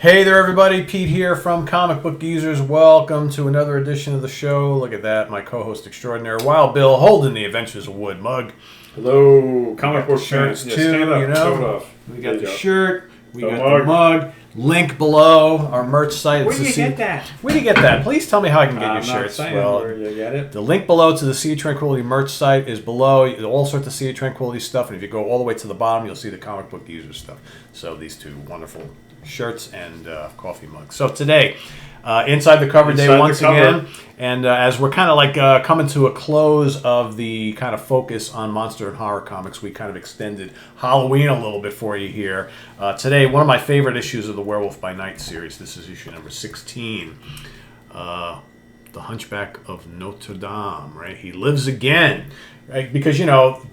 Hey there, everybody. Pete here from Comic Book Geezers. Welcome to another edition of the show. Look at that, my co-host extraordinaire, Wild Bill, holding the Adventures of Wood mug. Hello, comic book shirts fans. too. Stand up, you know, show it off. we got the go. shirt, we got the mug. Link below our merch site. Where do you get that? Where do you get that? Please tell me how I can get your I'm shirts. not saying where you get it. The link below to the Sea of Tranquility merch site is below. All sorts of Sea of Tranquility stuff, and if you go all the way to the bottom, you'll see the Comic Book Geezers stuff. So these two wonderful shirts and coffee mugs. So today, inside the cover day once again, and as we're kind of like coming to a close of the kind of focus on monster and horror comics, we kind of extended Halloween a little bit for you here. Today, one of my favorite issues of the Werewolf by Night series. This is issue number 16. The Hunchback of Notre Dame, right? He lives again, right? Because, you know,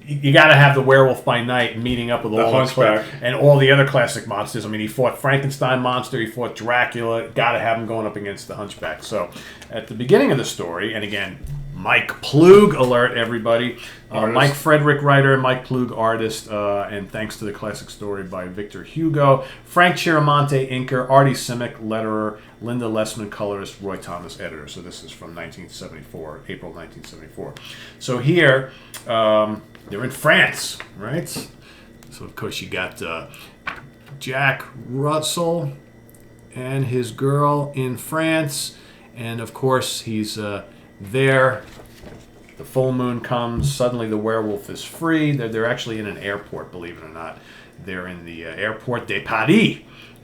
you got to have the Werewolf by Night meeting up with all Hunchback and all the other classic monsters. I mean, he fought Frankenstein monster, he fought Dracula. Got to have him going up against the Hunchback. So, at the beginning of the story, and again, Mike Plug alert, everybody. Mike Frederick, writer, Mike Plug, artist, and thanks to the classic story by Victor Hugo. Frank Chiramonte, inker, Artie Simic, letterer, Linda Lessman, colorist, Roy Thomas, editor. So this is from 1974, April 1974. So here, they're in France, right? So, of course, you got Jack Russell and his girl in France. And, of course, he's there. The full moon comes. Suddenly the werewolf is free. They're actually in an airport, believe it or not. They're in the airport de Paris.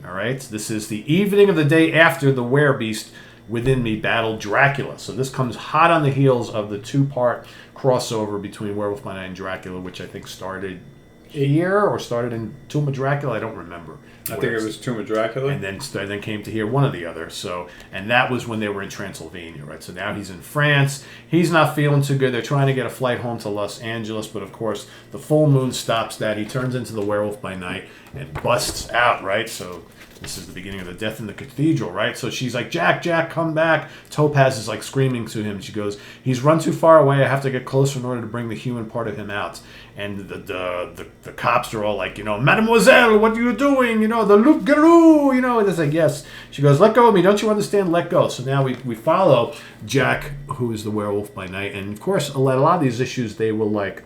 All right? This is the evening of the day after the werebeast within me battled Dracula. So this comes hot on the heels of the two-part crossover between Werewolf by Night and Dracula, which I think started here or started in Tomb of Dracula. I don't remember. I think it was Tomb of Dracula. And then came to here, one or the other. So, and that was when they were in Transylvania, right? So now he's in France. He's not feeling too good. They're trying to get a flight home to Los Angeles, but of course the full moon stops that. He turns into the Werewolf by Night and busts out, right? So this is the beginning of the death in the cathedral, right? So she's like, Jack, come back. Topaz is like screaming to him. She goes, he's run too far away. I have to get closer in order to bring the human part of him out. And the cops are all like, you know, Mademoiselle, what are you doing? You know, the loup garou, you know. And it's like, yes. She goes, let go of me. Don't you understand? Let go. So now we follow Jack, who is the Werewolf by Night. And, of course, a lot of these issues, they will like,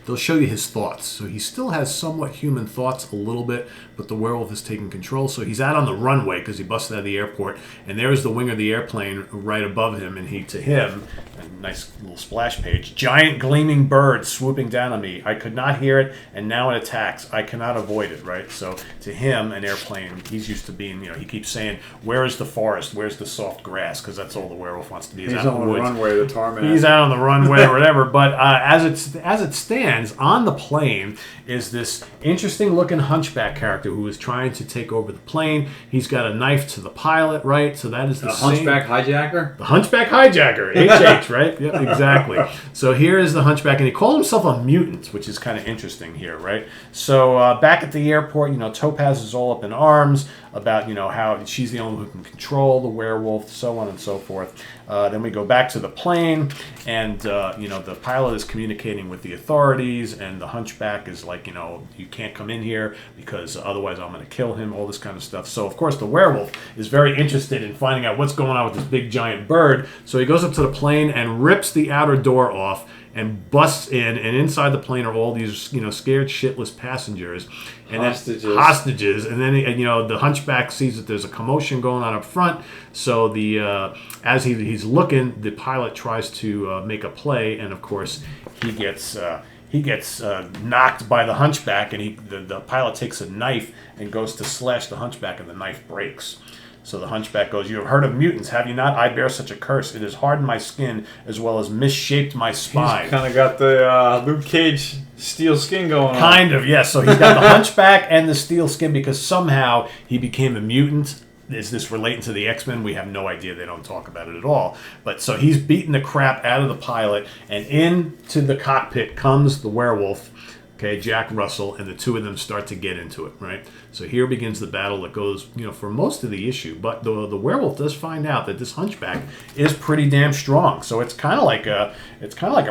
they'll show you his thoughts. So he still has somewhat human thoughts a little bit, but the werewolf is taking control. So he's out on the runway because he busted out of the airport, and there's the wing of the airplane right above him, and to him, a nice little splash page, giant gleaming bird swooping down on me. I could not hear it, and now it attacks. I cannot avoid it, right? So to him, an airplane, he's used to being, you know, he keeps saying, where is the forest? Where's the soft grass? Because that's all the werewolf wants to be. He's out on the runway, the tarmac. He's out on the runway or whatever, but as it stands, on the plane is this interesting looking hunchback character who is trying to take over the plane. He's got a knife to the pilot, right? So that is the hunchback hijacker? The hunchback hijacker, HH, right? Yep, exactly. So here is the hunchback, and he calls himself a mutant, which is kind of interesting here, right? So back at the airport, you know, Topaz is all up in arms about, you know, how she's the only one who can control the werewolf, so on and so forth. Then we go back to the plane, and, you know, the pilot is communicating with the authorities, and the hunchback is like, you know, you can't come in here because otherwise I'm going to kill him, all this kind of stuff. So, of course, the werewolf is very interested in finding out what's going on with this big giant bird. So he goes up to the plane and rips the outer door off and busts in, and inside the plane are all these, you know, scared shitless passengers and hostages. And then, you know, the hunchback sees that there's a commotion going on up front. So as he's looking, the pilot tries to make a play, and of course he gets knocked by the hunchback, and the pilot takes a knife and goes to slash the hunchback, and the knife breaks. So the hunchback goes, you have heard of mutants, have you not? I bear such a curse. It has hardened my skin as well as misshaped my spine. He's kind of got the Luke Cage steel skin going on. Kind of, yes. So he's got the hunchback and the steel skin because somehow he became a mutant. Is this relating to the X-Men? We have no idea. They don't talk about it at all. But so he's beating the crap out of the pilot, and into the cockpit comes the werewolf Okay, Jack Russell, and the two of them start to get into it, right? So here begins the battle that goes, for most of the issue. But the werewolf does find out that this hunchback is pretty damn strong. So it's kind of like a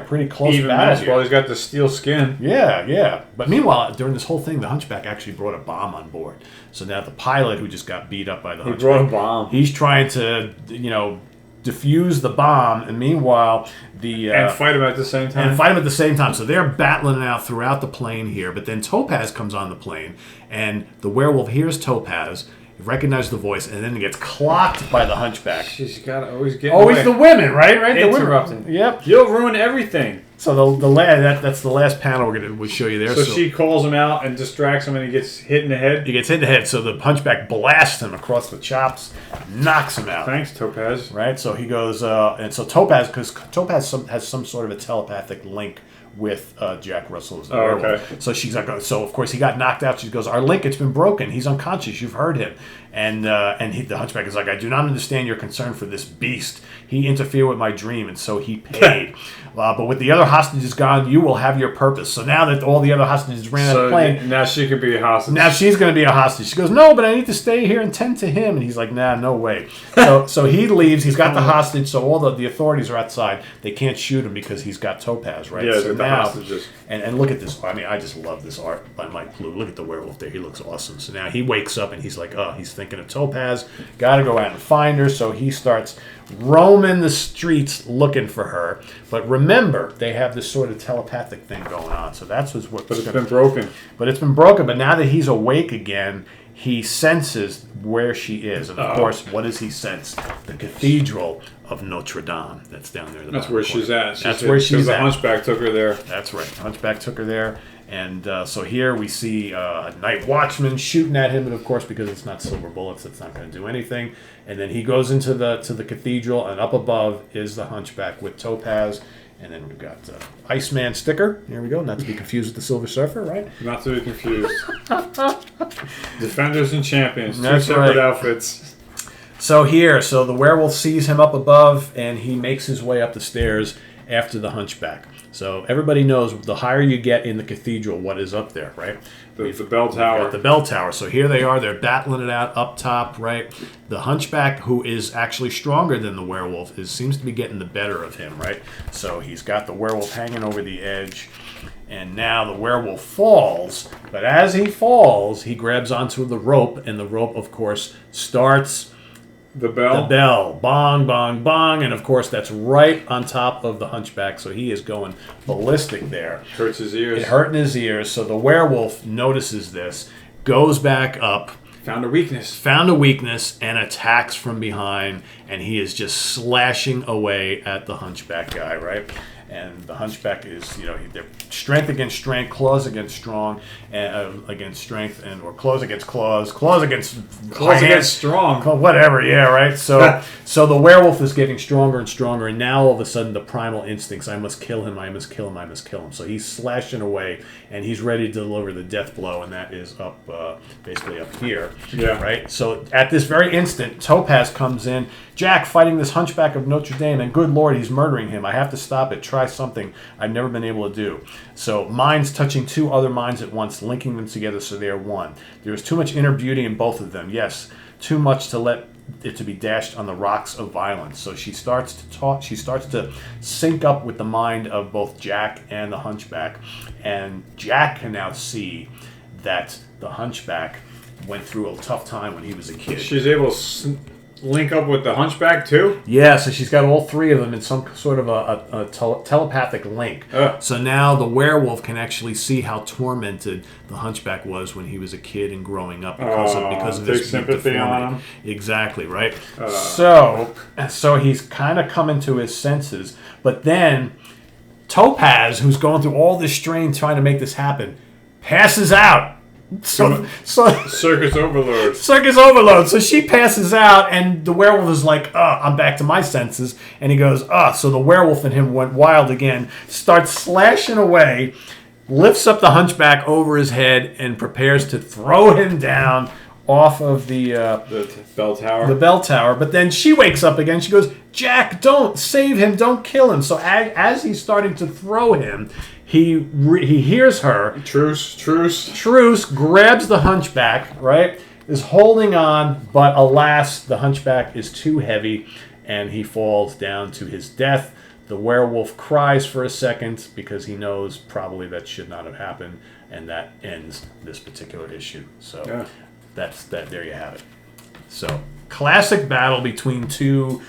pretty close Even battle match here. while he's got the steel skin. Yeah. But meanwhile, during this whole thing, the hunchback actually brought a bomb on board. So now the pilot, who just got beat up by the hunchback, He brought a bomb. He's trying to, defuse the bomb, and meanwhile and fight him at the same time. So they're battling it out throughout the plane here. But then Topaz comes on the plane, and the werewolf hears Topaz, recognizes the voice, and then gets clocked by the hunchback. She's got to always get the women, right? Interrupting. The women. Yep. You'll ruin everything. So that's the last panel we'll show you there. So she calls him out and distracts him, and he gets hit in the head. He gets hit in the head. So the hunchback blasts him across the chops, knocks him out. Thanks, Topaz. Right. So he goes, and so Topaz, because Topaz has some sort of a telepathic link with Jack Russell as the werewolf. Okay. So she's like, so of course he got knocked out. She goes, our link, it's been broken. He's unconscious. You've heard him. And the hunchback is like, I do not understand your concern for this beast. He interfered with my dream, and so he paid. But with the other hostages gone, you will have your purpose. So now that all the other hostages ran out of the plane, now she could be a hostage. now she's going to be a hostage. She goes, no, but I need to stay here and tend to him. And he's like, nah, no way. So he leaves. He's got the hostage. So all the authorities are outside. They can't shoot him because he's got Topaz, right? Yeah, so the hostages. And look at this. I mean, I just love this art by Mike Blue. Look at the werewolf there. He looks awesome. So now he wakes up and he's like, he's thinking of Topaz. Got to go out and find her. So he starts roaming the streets looking for her. But remember, they have this sort of telepathic thing going on. So that's what's But it's been broken. But it's been broken. But now that he's awake again, he senses where she is. And of course, what does he sense? The Cathedral of Notre Dame. That's down there. That's where she's at. That's where she's at. The hunchback took her there. That's right. Hunchback took her there. And so here we see a night watchman shooting at him, and of course, because it's not silver bullets, it's not going to do anything. And then he goes into the cathedral, and up above is the hunchback with Topaz. And then we've got Iceman sticker. Here we go. Not to be confused with the Silver Surfer, right? Not to be confused. Defenders and champions. That's two separate right. outfits. So the werewolf sees him up above, and he makes his way up the stairs after the hunchback. So everybody knows the higher you get in the cathedral, what is up there, right? The bell tower. The bell tower. So here they are. They're battling it out up top, right? The hunchback, who is actually stronger than the werewolf, seems to be getting the better of him, right? So he's got the werewolf hanging over the edge. And now the werewolf falls. But as he falls, he grabs onto the rope. And the rope, of course, starts... The bell? The bell. Bong, bong, bong. And, of course, that's right on top of the hunchback. So he is going ballistic there. Hurts his ears. It hurt in his ears. So the werewolf notices this, goes back up. Found a weakness. And attacks from behind. And he is just slashing away at the hunchback guy, right? And the hunchback is, they're strength against strength, claws against strong, against strength, or claws against claws against strong. Whatever, yeah, right? So the werewolf is getting stronger and stronger, and now all of a sudden the primal instincts, I must kill him. So he's slashing away, and he's ready to deliver the death blow, and that is up, basically up here. Yeah. Right? So at this very instant, Topaz comes in, Jack fighting this hunchback of Notre Dame, and good Lord, he's murdering him. I have to stop it. Try something I've never been able to do. So minds touching two other minds at once, linking them together so they are one. There is too much inner beauty in both of them. Yes, too much to let it to be dashed on the rocks of violence. So she starts to talk. She starts to sync up with the mind of both Jack and the hunchback. And Jack can now see that the hunchback went through a tough time when he was a kid. She's able to link up with the hunchback too? Yeah, so she's got all three of them in some sort of a telepathic link. So now the werewolf can actually see how tormented the hunchback was when he was a kid and growing up because of his sympathy on him. Exactly, right? So he's kind of coming to his senses. But then Topaz, who's going through all this strain trying to make this happen, passes out. Circus overload. So she passes out, and the werewolf is like, I'm back to my senses. And he goes, So the werewolf in him went wild again, starts slashing away, lifts up the hunchback over his head, and prepares to throw him down off of the bell tower. The bell tower. But then she wakes up again. She goes, Jack, don't save him. Don't kill him. So as he's starting to throw him, he hears her. Truce grabs the Hunchback, right? Is holding on, but alas, the Hunchback is too heavy, and he falls down to his death. The werewolf cries for a second because he knows probably that should not have happened, and that ends this particular issue. So that's that. There you have it. So classic battle between two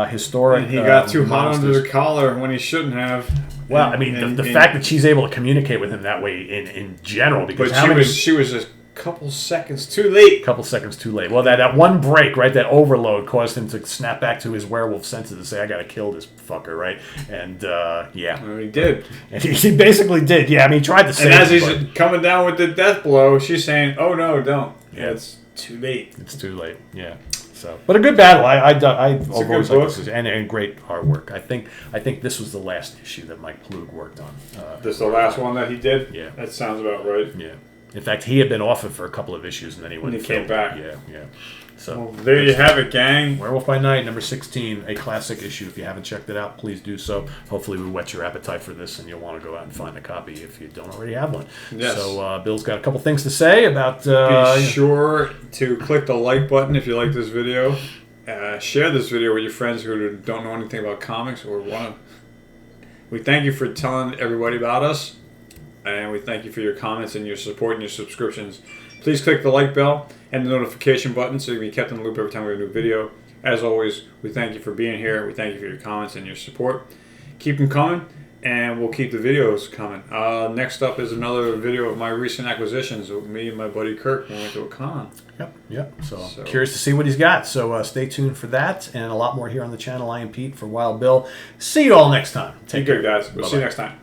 historic. And he got too hot monsters. under the collar when he shouldn't have. Well, I mean, the fact that she's able to communicate with him that way in general, because she was a couple seconds too late. Couple seconds too late. Well, that one break, right, that overload caused him to snap back to his werewolf senses and say, "I got to kill this fucker," right? And Well, he did. And he basically did. Yeah, I mean, he tried to save And as him, he's coming down with the death blow, she's saying, "Oh no, don't." Yeah. It's too late. It's too late. Yeah. So, but a good battle. I've always good liked this, and great artwork. I think this was the last issue that Mike Plug worked on. This is the last one that he did. Yeah, that sounds about right. Yeah. In fact, he had been off it for a couple of issues, and then he went and he came back. Yeah. So well, there you have it, gang. Werewolf by Night, number 16, a classic issue. If you haven't checked it out, please do so. Hopefully, we whet your appetite for this, and you'll want to go out and find a copy if you don't already have one. Yes. So Bill's got a couple things to say about. Be sure to click the like button if you like this video. Share this video with your friends who don't know anything about comics or want to. We thank you for telling everybody about us. And we thank you for your comments and your support and your subscriptions. Please click the like bell and the notification button so you can be kept in the loop every time we have a new video. As always, we thank you for being here. We thank you for your comments and your support. Keep them coming, and we'll keep the videos coming. Next up is another video of my recent acquisitions with me and my buddy Kirk when we went to a con. Yep. So curious to see what he's got. So stay tuned for that and a lot more here on the channel. I am Pete for Wild Bill. See you all next time. Take care, guys. We'll see you next time.